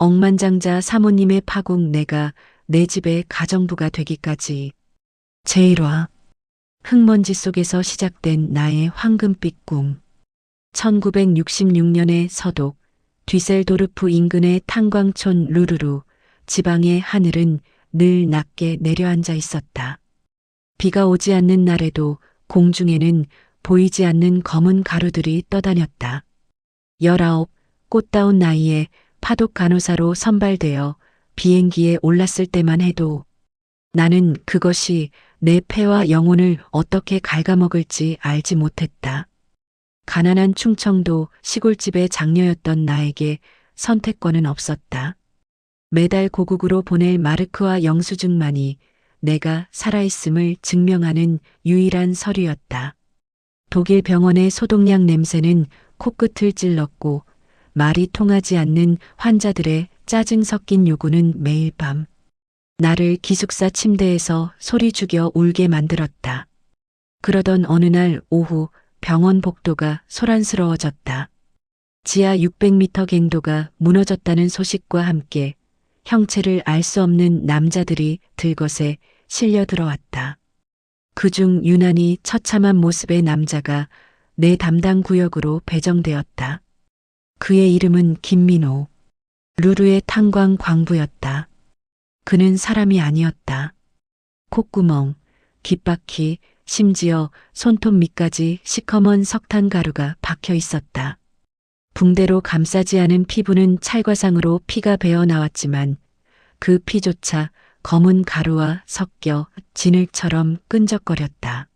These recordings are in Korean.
억만장자 사모님의 파국 내가 내 집의 가정부가 되기까지. 제1화 흙먼지 속에서 시작된 나의 황금빛 꿈. 1966년의 서독 뒤셀도르프 인근의 탄광촌 루르루 지방의 하늘은 늘 낮게 내려앉아 있었다. 비가 오지 않는 날에도 공중에는 보이지 않는 검은 가루들이 떠다녔다. 19 꽃다운 나이에 파독 간호사로 선발되어 비행기에 올랐을 때만 해도 나는 그것이 내 폐와 영혼을 어떻게 갉아먹을지 알지 못했다. 가난한 충청도 시골집의 장녀였던 나에게 선택권은 없었다. 매달 고국으로 보낼 마르크와 영수증만이 내가 살아있음을 증명하는 유일한 서류였다. 독일 병원의 소독약 냄새는 코끝을 찔렀고 말이 통하지 않는 환자들의 짜증 섞인 요구는 매일 밤 나를 기숙사 침대에서 소리 죽여 울게 만들었다. 그러던 어느 날 오후 병원 복도가 소란스러워졌다. 지하 600m 갱도가 무너졌다는 소식과 함께 형체를 알 수 없는 남자들이 들것에 실려 들어왔다. 그중 유난히 처참한 모습의 남자가 내 담당 구역으로 배정되었다. 그의 이름은 김민호. 루루의 탄광 광부였다. 그는 사람이 아니었다. 콧구멍, 귓바퀴, 심지어 손톱 밑까지 시커먼 석탄 가루가 박혀 있었다. 붕대로 감싸지 않은 피부는 찰과상으로 피가 배어 나왔지만 그 피조차 검은 가루와 섞여 진흙처럼 끈적거렸다.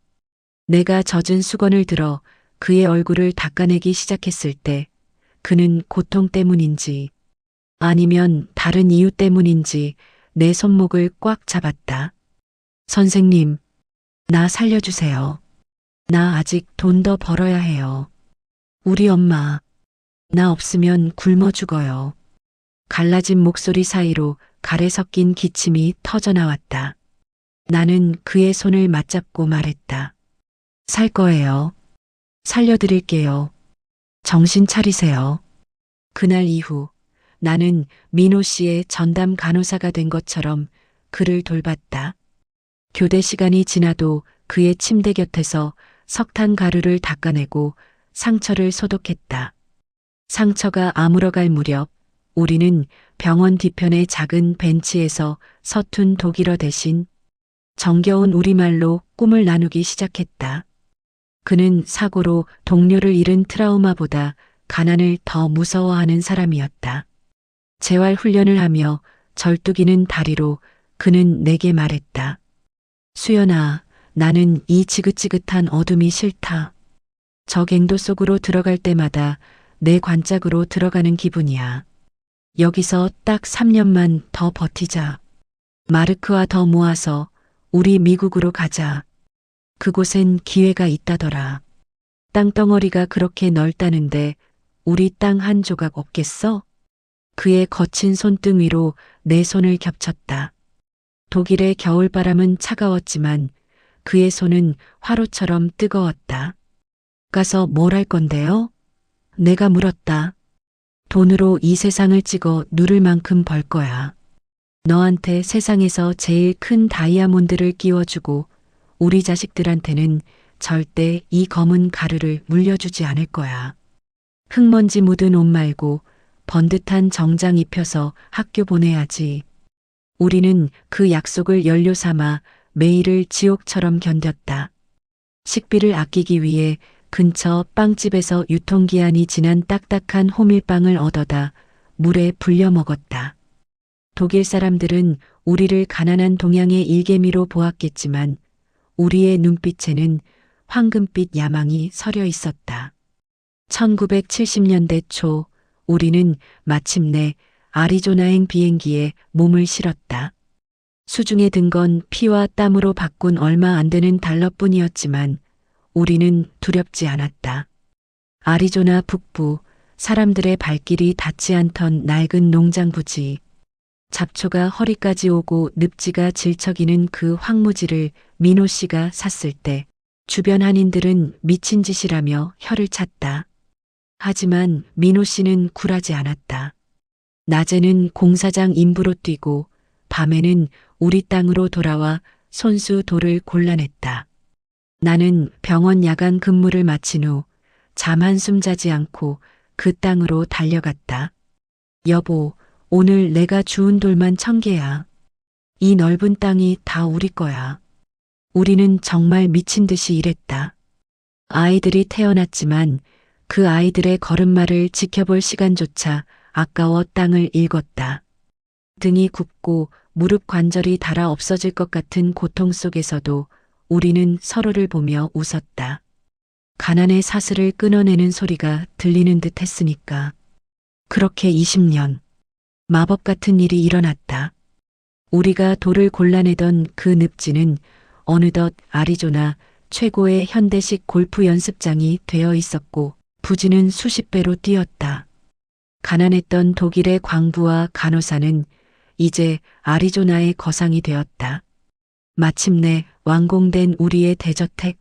내가 젖은 수건을 들어 그의 얼굴을 닦아내기 시작했을 때 그는 고통 때문인지 아니면 다른 이유 때문인지 내 손목을 꽉 잡았다. 선생님, 나 살려주세요. 나 아직 돈 더 벌어야 해요. 우리 엄마, 나 없으면 굶어 죽어요. 갈라진 목소리 사이로 가래 섞인 기침이 터져나왔다. 나는 그의 손을 맞잡고 말했다. 살 거예요. 살려드릴게요. 정신 차리세요. 그날 이후 나는 민호 씨의 전담 간호사가 된 것처럼 그를 돌봤다. 교대 시간이 지나도 그의 침대 곁에서 석탄 가루를 닦아내고 상처를 소독했다. 상처가 아물어갈 무렵 우리는 병원 뒤편의 작은 벤치에서 서툰 독일어 대신 정겨운 우리말로 꿈을 나누기 시작했다. 그는 사고로 동료를 잃은 트라우마보다 가난을 더 무서워하는 사람이었다. 재활 훈련을 하며 절뚝이는 다리로 그는 내게 말했다. 수연아, 나는 이 지긋지긋한 어둠이 싫다. 저 갱도 속으로 들어갈 때마다 내 관짝으로 들어가는 기분이야. 여기서 딱 3년만 더 버티자. 마르크와 더 모아서 우리 미국으로 가자. 그곳엔 기회가 있다더라. 땅덩어리가 그렇게 넓다는데 우리 땅 한 조각 없겠어? 그의 거친 손등 위로 내 손을 겹쳤다. 독일의 겨울바람은 차가웠지만 그의 손은 화로처럼 뜨거웠다. 가서 뭘 할 건데요? 내가 물었다. 돈으로 이 세상을 찍어 누를 만큼 벌 거야. 너한테 세상에서 제일 큰 다이아몬드를 끼워주고 우리 자식들한테는 절대 이 검은 가루를 물려주지 않을 거야. 흙먼지 묻은 옷 말고 번듯한 정장 입혀서 학교 보내야지. 우리는 그 약속을 연료 삼아 매일을 지옥처럼 견뎠다. 식비를 아끼기 위해 근처 빵집에서 유통기한이 지난 딱딱한 호밀빵을 얻어다 물에 불려 먹었다. 독일 사람들은 우리를 가난한 동양의 일개미로 보았겠지만 우리의 눈빛에는 황금빛 야망이 서려 있었다. 1970년대 초 우리는 마침내 아리조나행 비행기에 몸을 실었다. 수중에 든 건 피와 땀으로 바꾼 얼마 안 되는 달러뿐이었지만 우리는 두렵지 않았다. 아리조나 북부 사람들의 발길이 닿지 않던 낡은 농장 부지. 잡초가 허리까지 오고 늪지가 질척이는 그 황무지를 민호 씨가 샀을 때 주변 한인들은 미친 짓이라며 혀를 찼다. 하지만 민호 씨는 굴하지 않았다. 낮에는 공사장 인부로 뛰고 밤에는 우리 땅으로 돌아와 손수 돌을 골라냈다. 나는 병원 야간 근무를 마친 후 잠 한숨 자지 않고 그 땅으로 달려갔다. 여보, 오늘 내가 주운 돌만 1000개야. 이 넓은 땅이 다 우리 거야. 우리는 정말 미친 듯이 일했다. 아이들이 태어났지만 그 아이들의 걸음마를 지켜볼 시간조차 아까워 땅을 일궜다. 등이 굽고 무릎 관절이 닳아 없어질 것 같은 고통 속에서도 우리는 서로를 보며 웃었다. 가난의 사슬을 끊어내는 소리가 들리는 듯 했으니까. 그렇게 20년. 마법 같은 일이 일어났다. 우리가 돌을 골라내던 그 늪지는 어느덧 아리조나 최고의 현대식 골프 연습장이 되어 있었고 부지는 수십 배로 뛰었다. 가난했던 독일의 광부와 간호사는 이제 아리조나의 거상이 되었다. 마침내 완공된 우리의 대저택.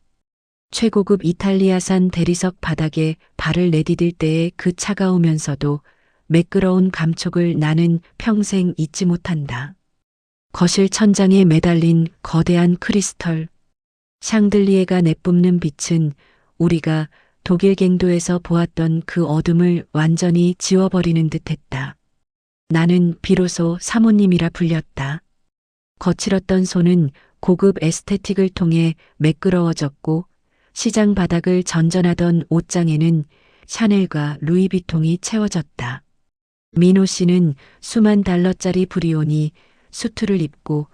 최고급 이탈리아산 대리석 바닥에 발을 내디딜 때의 그 차가우면서도 매끄러운 감촉을 나는 평생 잊지 못한다. 거실 천장에 매달린 거대한 크리스털. 샹들리에가 내뿜는 빛은 우리가 독일 갱도에서 보았던 그 어둠을 완전히 지워버리는 듯했다. 나는 비로소 사모님이라 불렸다. 거칠었던 손은 고급 에스테틱을 통해 매끄러워졌고 시장 바닥을 전전하던 옷장에는 샤넬과 루이비통이 채워졌다. 민호 씨는 수만 달러짜리 브리오니 수트를 입고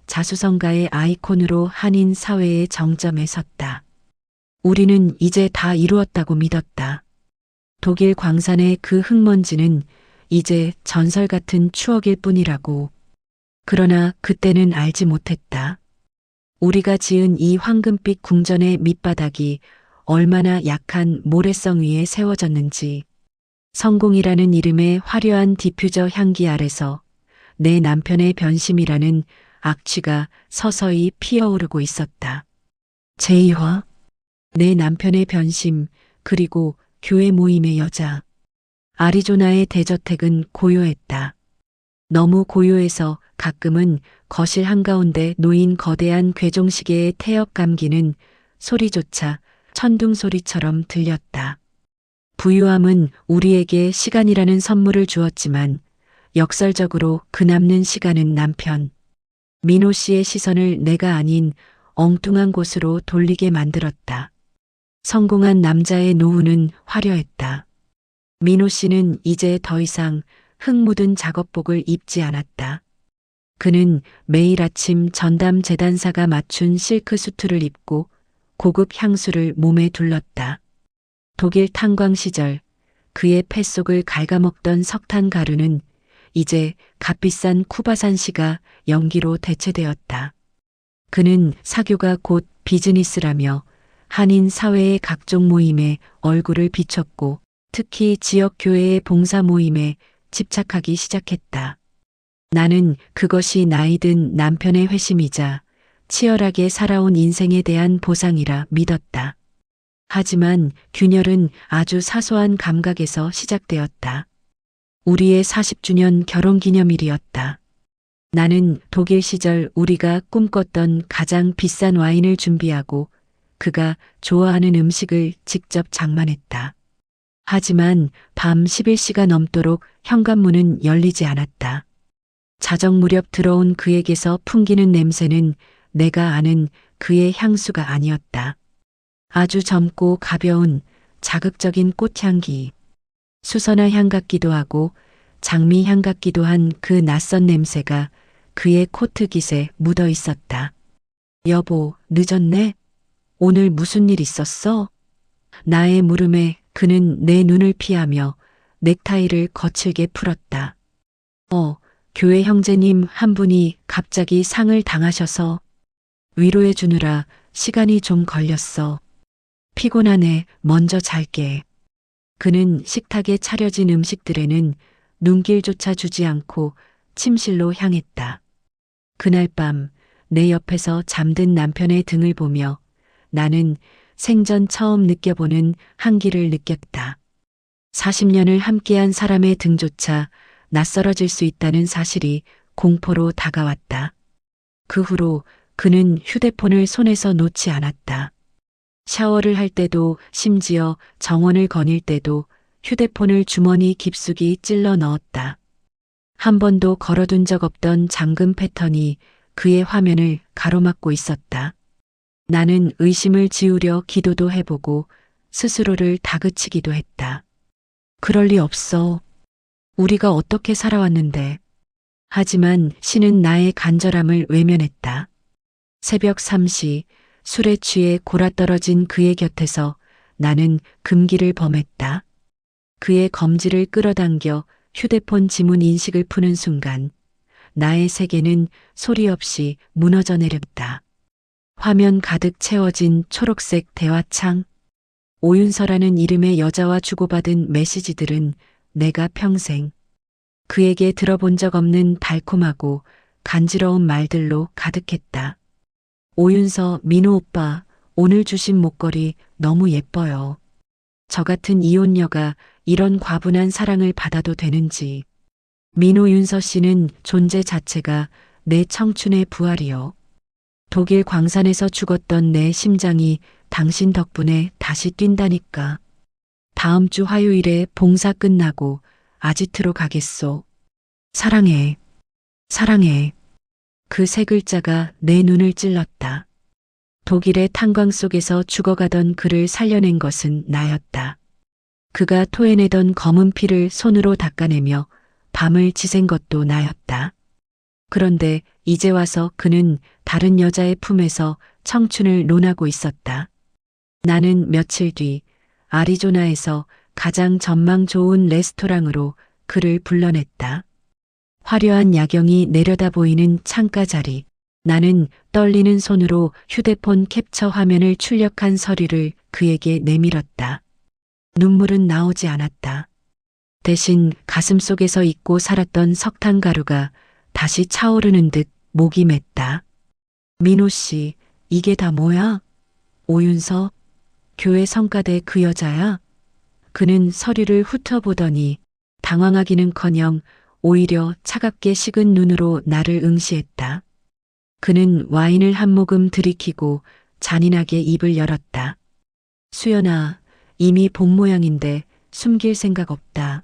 자수성가의 아이콘으로 한인 사회의 정점에 섰다. 우리는 이제 다 이루었다고 믿었다. 독일 광산의 그 흙먼지는 이제 전설 같은 추억일 뿐이라고. 그러나 그때는 알지 못했다. 우리가 지은 이 황금빛 궁전의 밑바닥이 얼마나 약한 모래성 위에 세워졌는지. 성공이라는 이름의 화려한 디퓨저 향기 아래서 내 남편의 변심이라는 악취가 서서히 피어오르고 있었다. 제2화. 내 남편의 변심, 그리고 교회 모임의 여자. 아리조나의 대저택은 고요했다. 너무 고요해서 가끔은 거실 한가운데 놓인 거대한 괴종시계의 태엽 감기는 소리조차 천둥 소리처럼 들렸다. 부유함은 우리에게 시간이라는 선물을 주었지만 역설적으로 그 남는 시간은 남편. 민호 씨의 시선을 내가 아닌 엉뚱한 곳으로 돌리게 만들었다. 성공한 남자의 노후는 화려했다. 민호 씨는 이제 더 이상 흙 묻은 작업복을 입지 않았다. 그는 매일 아침 전담 재단사가 맞춘 실크 수트를 입고 고급 향수를 몸에 둘렀다. 독일 탄광 시절 그의 뱃속을 갉아먹던 석탄 가루는 이제 값비싼 쿠바산시가 연기로 대체되었다. 그는 사교가 곧 비즈니스라며 한인 사회의 각종 모임에 얼굴을 비췄고 특히 지역교회의 봉사 모임에 집착하기 시작했다. 나는 그것이 나이든 남편의 회심이자 치열하게 살아온 인생에 대한 보상이라 믿었다. 하지만 균열은 아주 사소한 감각에서 시작되었다. 우리의 40주년 결혼기념일이었다. 나는 독일 시절 우리가 꿈꿨던 가장 비싼 와인을 준비하고 그가 좋아하는 음식을 직접 장만했다. 하지만 밤 11시가 넘도록 현관문은 열리지 않았다. 자정 무렵 들어온 그에게서 풍기는 냄새는 내가 아는 그의 향수가 아니었다. 아주 젊고 가벼운 자극적인 꽃향기. 수선화 향 같기도 하고 장미 향 같기도 한 그 낯선 냄새가 그의 코트깃에 묻어 있었다. 여보, 늦었네? 오늘 무슨 일 있었어? 나의 물음에 그는 내 눈을 피하며 넥타이를 거칠게 풀었다. 교회 형제님 한 분이 갑자기 상을 당하셔서 위로해 주느라 시간이 좀 걸렸어. 피곤하네, 먼저 잘게. 그는 식탁에 차려진 음식들에는 눈길조차 주지 않고 침실로 향했다. 그날 밤 내 옆에서 잠든 남편의 등을 보며 나는 생전 처음 느껴보는 한기를 느꼈다. 40년을 함께한 사람의 등조차 낯설어질 수 있다는 사실이 공포로 다가왔다. 그 후로 그는 휴대폰을 손에서 놓지 않았다. 샤워를 할 때도 심지어 정원을 거닐 때도 휴대폰을 주머니 깊숙이 찔러 넣었다. 한 번도 걸어둔 적 없던 잠금 패턴이 그의 화면을 가로막고 있었다. 나는 의심을 지우려 기도도 해보고 스스로를 다그치기도 했다. 그럴 리 없어. 우리가 어떻게 살아왔는데. 하지만 신은 나의 간절함을 외면했다. 새벽 3시 술에 취해 골아떨어진 그의 곁에서 나는 금기를 범했다. 그의 검지를 끌어당겨 휴대폰 지문 인식을 푸는 순간 나의 세계는 소리 없이 무너져 내렸다. 화면 가득 채워진 초록색 대화창. 오윤서라는 이름의 여자와 주고받은 메시지들은 내가 평생 그에게 들어본 적 없는 달콤하고 간지러운 말들로 가득했다. 오윤서, 민호 오빠, 오늘 주신 목걸이 너무 예뻐요. 저 같은 이혼녀가 이런 과분한 사랑을 받아도 되는지. 민호 윤서 씨는 존재 자체가 내 청춘의 부활이요. 독일 광산에서 죽었던 내 심장이 당신 덕분에 다시 뛴다니까. 다음 주 화요일에 봉사 끝나고 아지트로 가겠소. 사랑해. 사랑해. 그 세 글자가 내 눈을 찔렀다. 독일의 탄광 속에서 죽어가던 그를 살려낸 것은 나였다. 그가 토해내던 검은 피를 손으로 닦아내며 밤을 지샌 것도 나였다. 그런데 이제 와서 그는 다른 여자의 품에서 청춘을 논하고 있었다. 나는 며칠 뒤 아리조나에서 가장 전망 좋은 레스토랑으로 그를 불러냈다. 화려한 야경이 내려다 보이는 창가 자리. 나는 떨리는 손으로 휴대폰 캡처 화면을 출력한 서류를 그에게 내밀었다. 눈물은 나오지 않았다. 대신 가슴속에서 잊고 살았던 석탄가루가 다시 차오르는 듯 목이 맸다. 민호 씨, 이게 다 뭐야? 오윤서, 교회 성가대 그 여자야? 그는 서류를 훑어보더니 당황하기는커녕 오히려 차갑게 식은 눈으로 나를 응시했다. 그는 와인을 한 모금 들이키고 잔인하게 입을 열었다. 수연아, 이미 본 모양인데 숨길 생각 없다.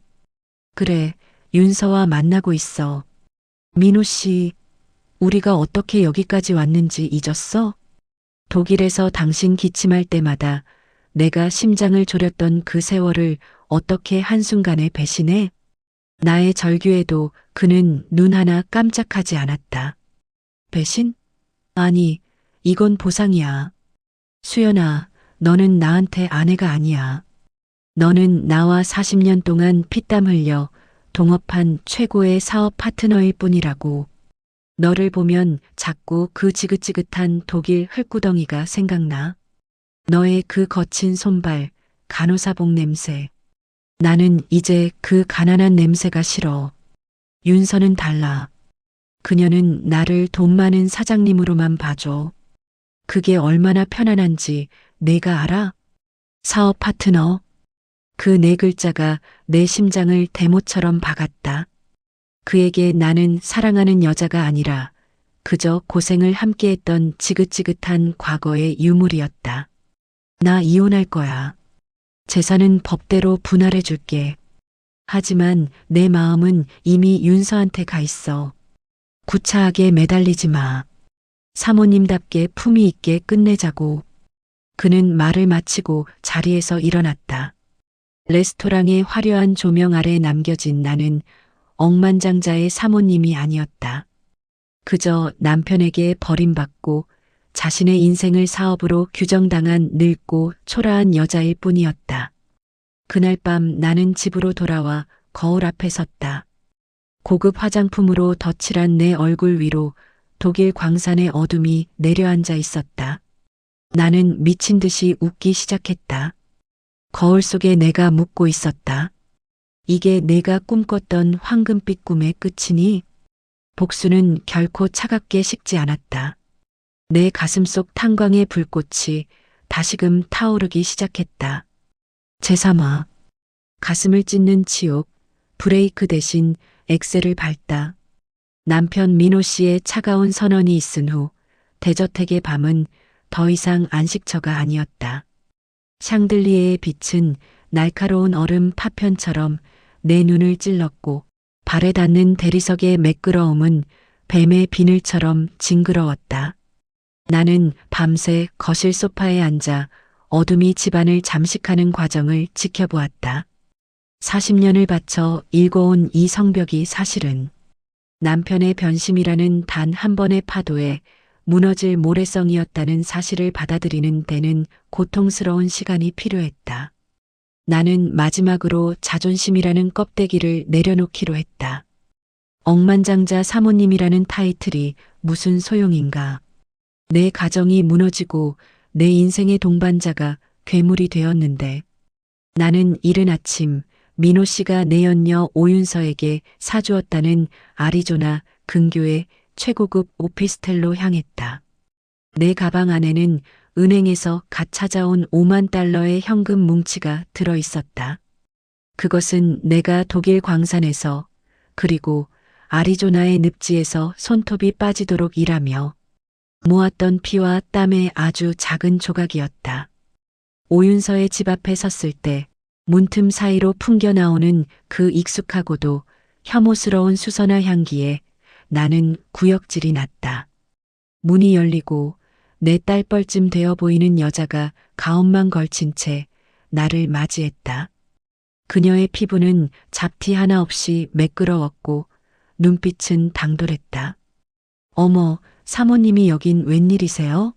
그래, 윤서와 만나고 있어. 민호 씨, 우리가 어떻게 여기까지 왔는지 잊었어? 독일에서 당신 기침할 때마다 내가 심장을 졸였던 그 세월을 어떻게 한순간에 배신해? 나의 절규에도 그는 눈 하나 깜짝하지 않았다. 배신? 아니, 이건 보상이야. 수연아, 너는 나한테 아내가 아니야. 너는 나와 40년 동안 피땀 흘려 동업한 최고의 사업 파트너일 뿐이라고. 너를 보면 자꾸 그 지긋지긋한 독일 흙구덩이가 생각나. 너의 그 거친 손발, 간호사복 냄새. 나는 이제 그 가난한 냄새가 싫어. 윤서는 달라. 그녀는 나를 돈 많은 사장님으로만 봐줘. 그게 얼마나 편안한지 내가 알아? 사업 파트너. 그 네 글자가 내 심장을 대못처럼 박았다. 그에게 나는 사랑하는 여자가 아니라 그저 고생을 함께했던 지긋지긋한 과거의 유물이었다. 나 이혼할 거야. 재산은 법대로 분할해 줄게. 하지만 내 마음은 이미 윤서한테 가 있어. 구차하게 매달리지 마. 사모님답게 품위 있게 끝내자고. 그는 말을 마치고 자리에서 일어났다. 레스토랑의 화려한 조명 아래 남겨진 나는 억만장자의 사모님이 아니었다. 그저 남편에게 버림받고 자신의 인생을 사업으로 규정당한 늙고 초라한 여자일 뿐이었다. 그날 밤 나는 집으로 돌아와 거울 앞에 섰다. 고급 화장품으로 덧칠한 내 얼굴 위로 독일 광산의 어둠이 내려앉아 있었다. 나는 미친 듯이 웃기 시작했다. 거울 속에 내가 묻고 있었다. 이게 내가 꿈꿨던 황금빛 꿈의 끝이니? 복수는 결코 차갑게 식지 않았다. 내 가슴속 탄광의 불꽃이 다시금 타오르기 시작했다. 제3화. 가슴을 찢는 치욕, 브레이크 대신 엑셀을 밟다. 남편 민호 씨의 차가운 선언이 있은 후 대저택의 밤은 더 이상 안식처가 아니었다. 샹들리에의 빛은 날카로운 얼음 파편처럼 내 눈을 찔렀고 발에 닿는 대리석의 매끄러움은 뱀의 비늘처럼 징그러웠다. 나는 밤새 거실 소파에 앉아 어둠이 집안을 잠식하는 과정을 지켜보았다. 40년을 바쳐 일궈온 이 성벽이 사실은 남편의 변심이라는 단 한 번의 파도에 무너질 모래성이었다는 사실을 받아들이는 데는 고통스러운 시간이 필요했다. 나는 마지막으로 자존심이라는 껍데기를 내려놓기로 했다. 억만장자 사모님이라는 타이틀이 무슨 소용인가. 내 가정이 무너지고 내 인생의 동반자가 괴물이 되었는데 나는 이른 아침 민호 씨가 내 연녀 오윤서에게 사주었다는 아리조나 근교의 최고급 오피스텔로 향했다. 내 가방 안에는 은행에서 갓 찾아온 5만 달러의 현금 뭉치가 들어 있었다. 그것은 내가 독일 광산에서 그리고 아리조나의 늪지에서 손톱이 빠지도록 일하며 모았던 피와 땀의 아주 작은 조각이었다. 오윤서의 집 앞에 섰을 때 문틈 사이로 풍겨나오는 그 익숙하고도 혐오스러운 수선화 향기에 나는 구역질이 났다. 문이 열리고 내 딸뻘쯤 되어 보이는 여자가 가운만 걸친 채 나를 맞이했다. 그녀의 피부는 잡티 하나 없이 매끄러웠고 눈빛은 당돌했다. 어머, 사모님이 여긴 웬일이세요?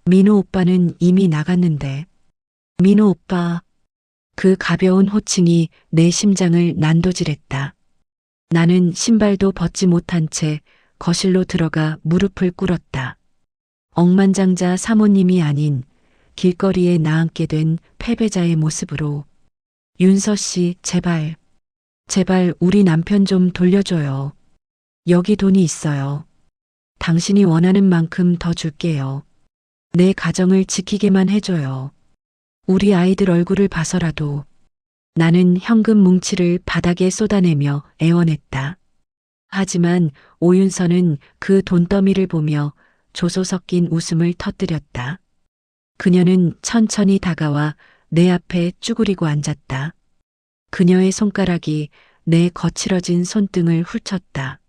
민호 오빠는 이미 나갔는데. 민호 오빠. 그 가벼운 호칭이 내 심장을 난도질했다. 나는 신발도 벗지 못한 채 거실로 들어가 무릎을 꿇었다. 억만장자 사모님이 아닌 길거리에 나앉게 된 패배자의 모습으로. 윤서 씨, 제발, 제발 우리 남편 좀 돌려줘요. 여기 돈이 있어요. 당신이 원하는 만큼 더 줄게요. 내 가정을 지키게만 해줘요. 우리 아이들 얼굴을 봐서라도. 나는 현금 뭉치를 바닥에 쏟아내며 애원했다. 하지만 오윤서는 그 돈더미를 보며 조소 섞인 웃음을 터뜨렸다. 그녀는 천천히 다가와 내 앞에 쭈그리고 앉았다. 그녀의 손가락이 내 거칠어진 손등을 훑쳤다.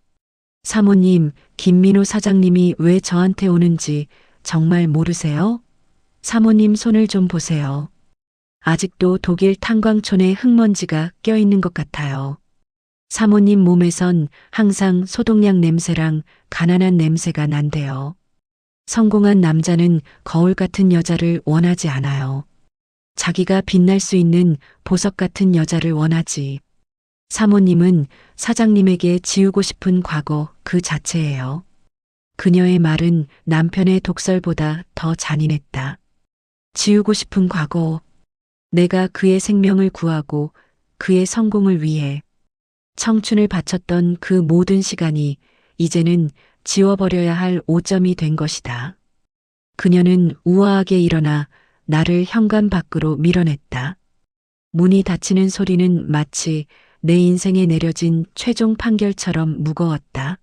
사모님, 김민호 사장님이 왜 저한테 오는지 정말 모르세요? 사모님 손을 좀 보세요. 아직도 독일 탄광촌에 흙먼지가 껴있는 것 같아요. 사모님 몸에선 항상 소독약 냄새랑 가난한 냄새가 난대요. 성공한 남자는 거울 같은 여자를 원하지 않아요. 자기가 빛날 수 있는 보석 같은 여자를 원하지. 사모님은 사장님에게 지우고 싶은 과거 그 자체예요. 그녀의 말은 남편의 독설보다 더 잔인했다. 지우고 싶은 과거. 내가 그의 생명을 구하고 그의 성공을 위해 청춘을 바쳤던 그 모든 시간이 이제는 지워버려야 할 오점이 된 것이다. 그녀는 우아하게 일어나 나를 현관 밖으로 밀어냈다. 문이 닫히는 소리는 마치 내 인생에 내려진 최종 판결처럼 무거웠다.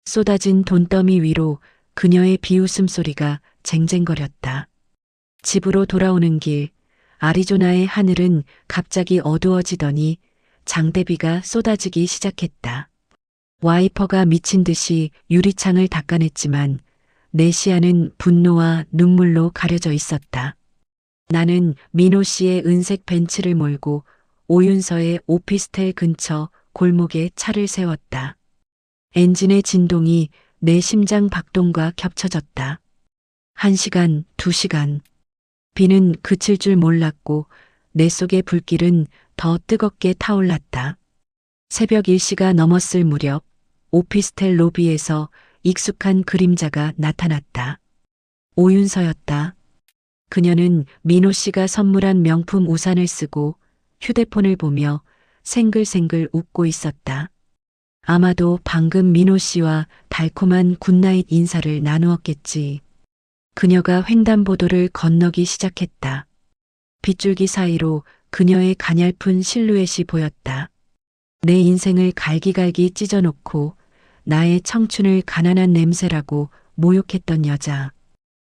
쏟아진 돈더미 위로 그녀의 비웃음 소리가 쟁쟁거렸다. 집으로 돌아오는 길, 아리조나의 하늘은 갑자기 어두워지더니 장대비가 쏟아지기 시작했다. 와이퍼가 미친 듯이 유리창을 닦아냈지만 내 시야는 분노와 눈물로 가려져 있었다. 나는 민호 씨의 은색 벤츠를 몰고 오윤서의 오피스텔 근처 골목에 차를 세웠다. 엔진의 진동이 내 심장 박동과 겹쳐졌다. 1시간, 2시간. 비는 그칠 줄 몰랐고 내 속의 불길은 더 뜨겁게 타올랐다. 새벽 1시가 넘었을 무렵 오피스텔 로비에서 익숙한 그림자가 나타났다. 오윤서였다. 그녀는 민호 씨가 선물한 명품 우산을 쓰고 휴대폰을 보며 생글생글 웃고 있었다. 아마도 방금 민호 씨와 달콤한 굿나잇 인사를 나누었겠지. 그녀가 횡단보도를 건너기 시작했다. 빗줄기 사이로 그녀의 가냘픈 실루엣이 보였다. 내 인생을 갈기갈기 찢어놓고 나의 청춘을 가난한 냄새라고 모욕했던 여자.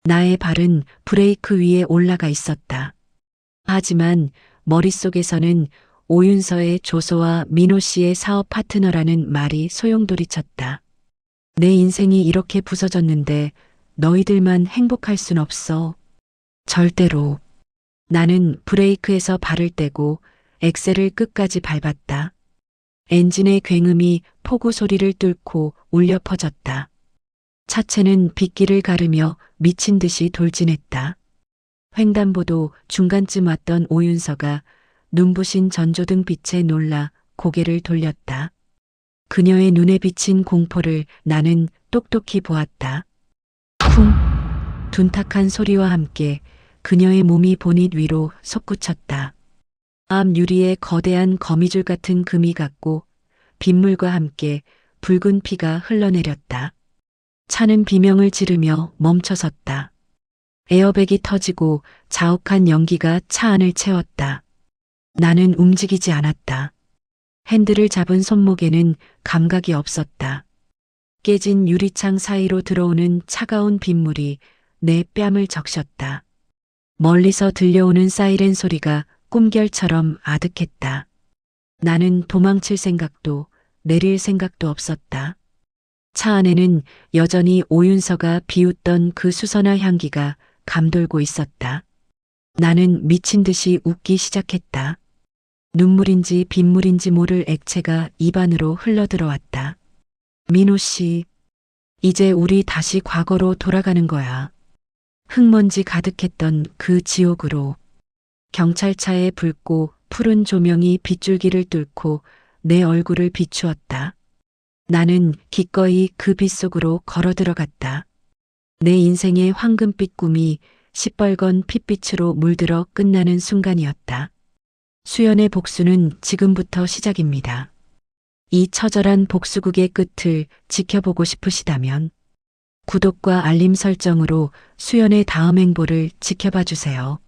나의 발은 브레이크 위에 올라가 있었다. 하지만 머릿속에서는 오윤서의 조소와 민호 씨의 사업 파트너라는 말이 소용돌이쳤다. 내 인생이 이렇게 부서졌는데 너희들만 행복할 순 없어. 절대로. 나는 브레이크에서 발을 떼고 엑셀을 끝까지 밟았다. 엔진의 굉음이 폭우 소리를 뚫고 울려 퍼졌다. 차체는 빗길을 가르며 미친 듯이 돌진했다. 횡단보도 중간쯤 왔던 오윤서가 눈부신 전조등 빛에 놀라 고개를 돌렸다. 그녀의 눈에 비친 공포를 나는 똑똑히 보았다. 쿵! 둔탁한 소리와 함께 그녀의 몸이 보닛 위로 솟구쳤다. 앞 유리에 거대한 거미줄 같은 금이 갔고 빗물과 함께 붉은 피가 흘러내렸다. 차는 비명을 지르며 멈춰섰다. 에어백이 터지고 자욱한 연기가 차 안을 채웠다. 나는 움직이지 않았다. 핸들을 잡은 손목에는 감각이 없었다. 깨진 유리창 사이로 들어오는 차가운 빗물이 내 뺨을 적셨다. 멀리서 들려오는 사이렌 소리가 꿈결처럼 아득했다. 나는 도망칠 생각도 내릴 생각도 없었다. 차 안에는 여전히 오윤서가 비웃던 그 수선화 향기가 감돌고 있었다. 나는 미친 듯이 웃기 시작했다. 눈물인지 빗물인지 모를 액체가 입안으로 흘러들어왔다. 민호 씨, 이제 우리 다시 과거로 돌아가는 거야. 흙먼지 가득했던 그 지옥으로. 경찰차의 붉고 푸른 조명이 빗줄기를 뚫고 내 얼굴을 비추었다. 나는 기꺼이 그 빛 속으로 걸어 들어갔다. 내 인생의 황금빛 꿈이 시뻘건 핏빛으로 물들어 끝나는 순간이었다. 수연의 복수는 지금부터 시작입니다. 이 처절한 복수극의 끝을 지켜보고 싶으시다면 구독과 알림 설정으로 수연의 다음 행보를 지켜봐 주세요.